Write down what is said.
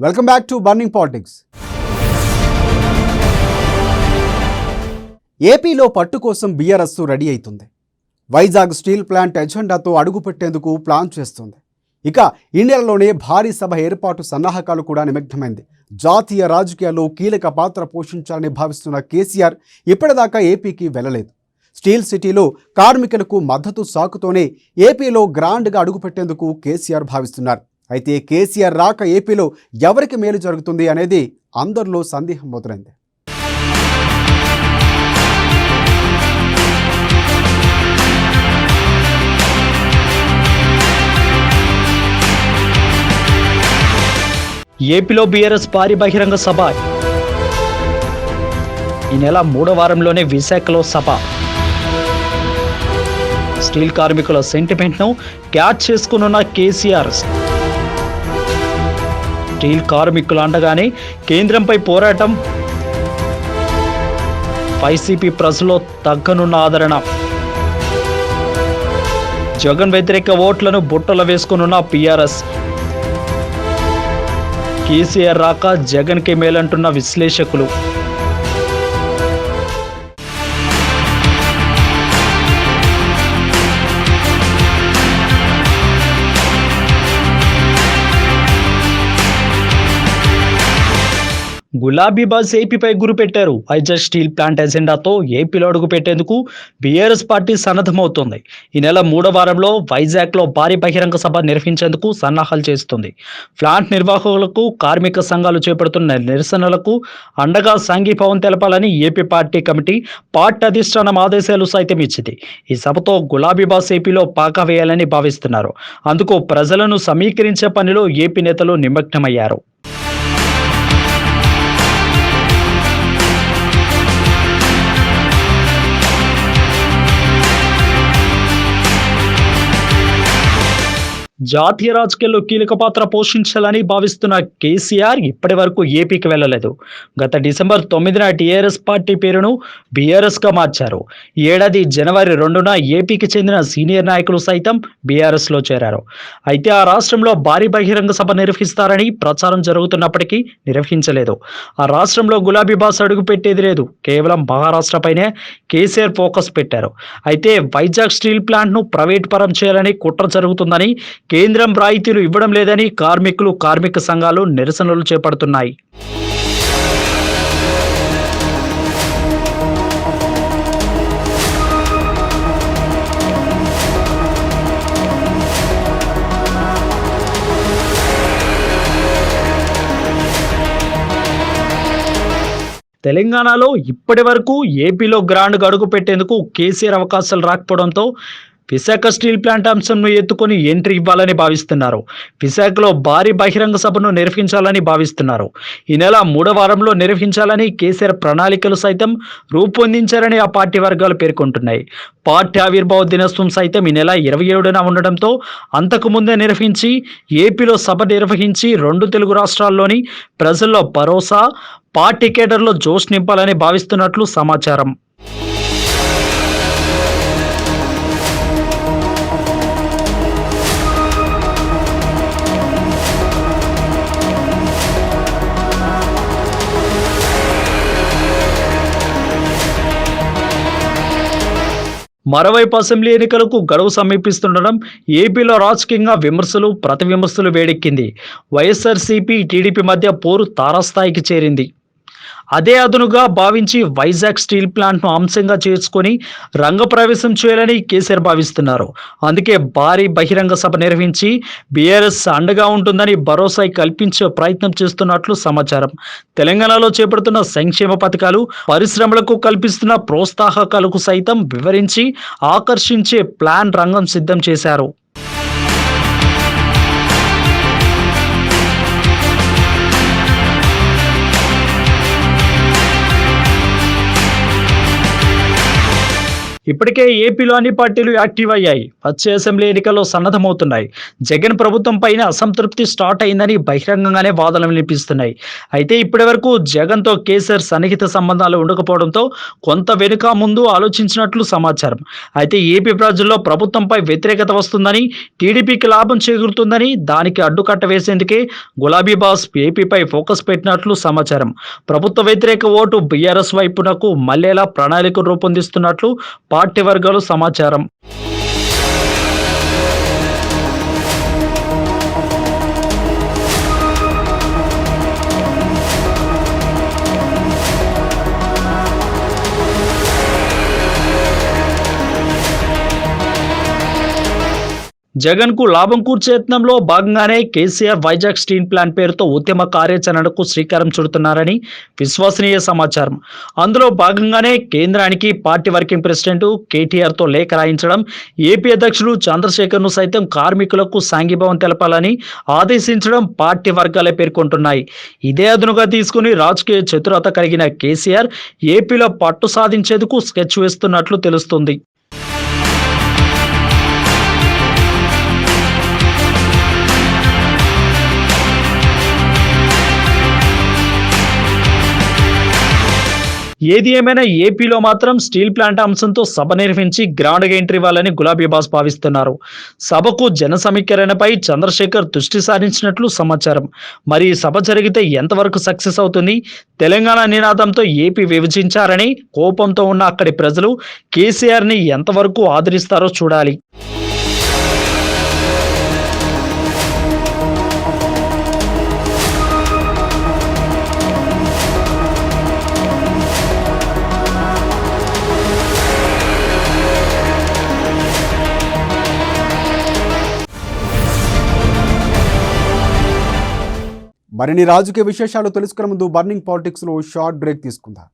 Welcome back to burning politics. ఏపీలో పట్టు కోసం బీఆర్ఎస్ రెడీ అవుతుంది. వైజాగ్ స్టీల్ ప్లాంట్ ఎజెండాతో అడుగుపెట్టేందుకు ప్లాన్ చేస్తుంది. ఇక ఇండియాలోనే భారీ సభ ఏర్పాటు సన్నాహకాలు కూడా నిమగ్నమైంది. జాతీయ రాజకీయాల్లో కీలక పాత్ర పోషించాలని భావిస్తున్న కేసీఆర్ ఇప్పటిదాకా ఏపీకి వెళ్ళలేదు. స్టీల్ సిటీలో కార్మికులకు మద్దతు సాకుతోనే ఏపీలో గ్రాండ్గా అడుగుపెట్టేందుకు కేసీఆర్ భావిస్తున్నారు. అయితే కేసీఆర్ రాక ఏపీలో ఎవరికి మేలు జరుగుతుంది అనేది అందరిలో సందేహం మొదలైంది. ఏపీలో బీఆర్ఎస్ భారీ బహిరంగ సభ ఈ నెల 3వ వారంలోనే విశాఖలో సభ. స్టీల్ కార్మికుల సెంటిమెంట్ను క్యాచ్ చేసుకున్న కేసీఆర్ స్టీల్ కార్మికుల అండగానే కేంద్రంపై పోరాటం, వైసీపీ ప్రజల్లో తగ్గనున్న ఆదరణ, జగన్ వ్యతిరేక ఓట్లను బుట్టలో వేసుకున్న బీఆర్ఎస్, కేసీఆర్ రాక జగన్కే మేలంటున్న విశ్లేషకులు. గులాబీ బాస్ ఏపీపై గురిపెట్టారు. వైజాగ్ స్టీల్ ప్లాంట్ ఎజెండాతో ఏపీలో అడుగు పెట్టేందుకు బీఆర్ఎస్ పార్టీ సన్నద్ధమవుతోంది. ఈ నెల 3వ వారంలో వైజాగ్లో భారీ బహిరంగ సభ నిర్వహించేందుకు సన్నాహాలు చేస్తుంది. ప్లాంట్ నిర్వాహకులకు, కార్మిక సంఘాలు చేపడుతున్న నిరసనలకు అండగా సంఘీభావం తెలపాలని ఏపీ పార్టీ కమిటీ పార్టీ అధిష్టానం ఆదేశాలు సైతం ఇచ్చింది. ఈ సభతో గులాబీ బాస్ ఏపీలో పాకా వేయాలని భావిస్తున్నారు. అందుకు ప్రజలను సమీకరించే పనిలో ఏపీ నేతలు నిమగ్నమయ్యారు. జాతీయ రాజకీయాల్లో కీలక పాత్ర పోషించాలని భావిస్తున్న కేసీఆర్ ఇప్పటి వరకు ఏపీకి వెళ్ళలేదు. గత డిసెంబర్ 9న టీఆర్ఎస్ పార్టీ పేరును బీఆర్ఎస్గా మార్చారు. ఈ ఏడాది జనవరి 2న ఏపీకి చెందిన సీనియర్ నాయకులు సైతం బీఆర్ఎస్లో చేరారు. అయితే ఆ రాష్ట్రంలో భారీ బహిరంగ సభ నిర్వహిస్తారని ప్రచారం జరుగుతున్నప్పటికీ నిర్వహించలేదు. ఆ రాష్ట్రంలో గులాబీ బాస్ అడుగు పెట్టేది లేదు. కేవలం మహారాష్ట్రపైనే కేసీఆర్ ఫోకస్ పెట్టారు. అయితే వైజాగ్ స్టీల్ ప్లాంట్ను ప్రైవేట్ పరం చేయాలని కుట్ర జరుగుతుందని, కేంద్రం రాయితీలు ఇవ్వడం లేదని కార్మికులు, కార్మిక సంఘాలు నిరసనలు చేపడుతున్నాయి. తెలంగాణలో ఇప్పటి వరకు ఏపీలో గ్రాండ్గా అడుగు పెట్టేందుకు కేసీఆర్ అవకాశాలు రాకపోవడంతో విశాఖ స్టీల్ ప్లాంట్ అంశంను ఎత్తుకొని ఎంట్రీ ఇవ్వాలని భావిస్తున్నారు. విశాఖలో భారీ బహిరంగ సభను నిర్వహించాలని భావిస్తున్నారు. ఈ నెల 3వ వారంలో నిర్వహించాలని కేసీఆర్ ప్రణాళికలు సైతం రూపొందించారని ఆ పార్టీ వర్గాలు పేర్కొంటున్నాయి. పార్టీ ఆవిర్భావ దినోత్సవం సైతం ఈ నెల 27న ఉండడంతో అంతకు ముందే నిర్వహించి ఏపీలో సభ నిర్వహించి 2 తెలుగు రాష్ట్రాల్లోని ప్రజల్లో భరోసా, పార్టీ కేడర్లో జోష్ నింపాలని భావిస్తున్నట్లు సమాచారం. మరోవైపు అసెంబ్లీ ఎన్నికలకు గడువు సమీపిస్తుండడం ఏపీలో రాజకీయంగా విమర్శలు, ప్రతి విమర్శలు వేడెక్కింది. వైఎస్ఆర్సీపీ, టీడీపీ మధ్య పోరు తారాస్థాయికి చేరింది. అదే అదునుగా భావించి వైజాగ్ స్టీల్ ప్లాంట్ను అంశంగా చేసుకొని రంగప్రవేశం చేయాలని కేసీఆర్ భావిస్తున్నారు. అందుకే భారీ బహిరంగ సభ నిర్వహించి బీఆర్ఎస్ అండగా ఉంటుందని భరోసా కల్పించే ప్రయత్నం చేస్తున్నట్లు సమాచారం. తెలంగాణలో చేపడుతున్న సంక్షేమ పథకాలు, పరిశ్రమలకు కల్పిస్తున్న ప్రోత్సాహకాలకు సైతం వివరించి ఆకర్షించే ప్లాన్ రంగం సిద్ధం చేశారు. ఇప్పటికే ఏపీలో అన్ని పార్టీలు యాక్టివ్ అయ్యాయి. వచ్చే అసెంబ్లీ ఎన్నికల్లో సన్నద్ధమవుతున్నాయి. జగన్ ప్రభుత్వం పైన అసంతృప్తి స్టార్ట్ అయిందని బహిరంగంగానే వాదనలు వినిపిస్తున్నాయి. అయితే ఇప్పటివరకు జగన్తో కేసీఆర్ సన్నిహిత సంబంధాలు ఉండకపోవడంతో కొంత వెనుక ముందు ఆలోచించినట్లు సమాచారం. అయితే ఏపీ ప్రజల్లో ప్రభుత్వంపై వ్యతిరేకత వస్తుందని, టీడీపీకి లాభం చేకూరుతుందని దానికి అడ్డుకట్ట వేసేందుకే గులాబీ బాస్ ఏపీపై ఫోకస్ పెట్టినట్లు సమాచారం. ప్రభుత్వ వ్యతిరేక ఓటు బీఆర్ఎస్ వైపునకు మళ్లేలా ప్రణాళిక రూపొందిస్తున్నట్లు పార్టీ వర్గాలు సమాచారం. జగన్ కు లాభం కూర్చే యత్నంలో భాగంగానే కేసీఆర్ వైజాగ్ స్టీల్ ప్లాంట్ పేరుతో ఉద్యమ కార్యాచరణకు శ్రీకారం చుడుతున్నారని విశ్వసనీయ సమాచారం. అందులో భాగంగానే కేంద్రానికి పార్టీ వర్కింగ్ ప్రెసిడెంట్ కేటీఆర్తో లేఖ రాయించడం, ఏపీ అధ్యక్షుడు చంద్రశేఖర్ను సైతం కార్మికులకు సాంఘీభావం తెలపాలని ఆదేశించడం పార్టీ వర్గాలే పేర్కొంటున్నాయి. ఇదే అదునుగా తీసుకుని రాజకీయ చతురత కలిగిన కేసీఆర్ ఏపీలో పట్టు సాధించేందుకు స్కెచ్ వేస్తున్నట్లు తెలుస్తుంది. ఏది ఏమైనా ఏపీలో మాత్రం స్టీల్ ప్లాంట్ అంశంతో సభ నిర్వహించి గ్రాండ్గా ఎంట్రీ ఇవ్వాలని గులాబీ బాస్ భావిస్తున్నారు. సభకు జన సమీకరణపై చంద్రశేఖర్ దృష్టి సారించినట్లు సమాచారం. మరి ఈ సభ జరిగితే ఎంతవరకు సక్సెస్ అవుతుంది? తెలంగాణ నినాదంతో ఏపీ విభజించారని కోపంతో ఉన్న అక్కడి ప్రజలు కేసీఆర్ని ఎంతవరకు ఆదరిస్తారో చూడాలి. మరిన్ని రాజకీయ విశేషాలు తెలుసుకునే ముందు బర్నింగ్ పాలిటిక్స్లో షార్ట్ బ్రేక్ తీసుకుందాం.